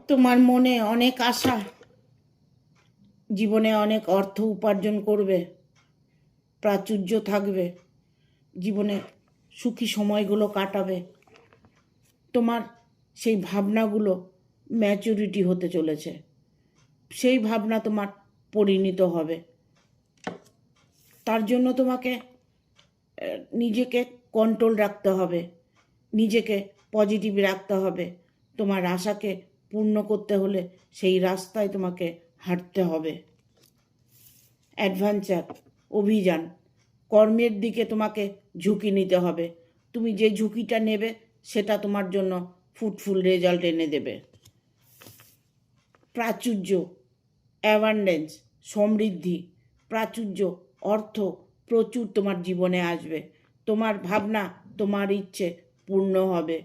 তোমার মনে অনেক আশা, জীবনে অনেক অর্থ উপার্জন করবে, প্রাচুর্য থাকবে, জীবনে সুখী সময়গুলো কাটাবে। তোমার সেই ভাবনাগুলো ম্যাচুরিটি হতে চলেছে, সেই ভাবনা তোমার পরিণত হবে। তার জন্য তোমাকে নিজেকে কন্ট্রোল রাখতে হবে, নিজেকে পজিটিভ রাখতে হবে। তোমার আশাকে পূর্ণ করতে হলে সেই রাস্তায় তোমাকে হাঁটতে হবে। অ্যাডভেঞ্চার, অভিযান, কর্মের দিকে তোমাকে ঝুঁকি নিতে হবে। তুমি যে ঝুঁকিটা নেবে সেটা তোমার জন্য ফ্রুটফুল রেজাল্ট এনে দেবে। প্রাচুর্য, অ্যাবান্ডেন্স, সমৃদ্ধি, প্রাচুর্য, অর্থ প্রচুর তোমার জীবনে আসবে। তোমার ভাবনা, তোমার ইচ্ছে পূর্ণ হবে।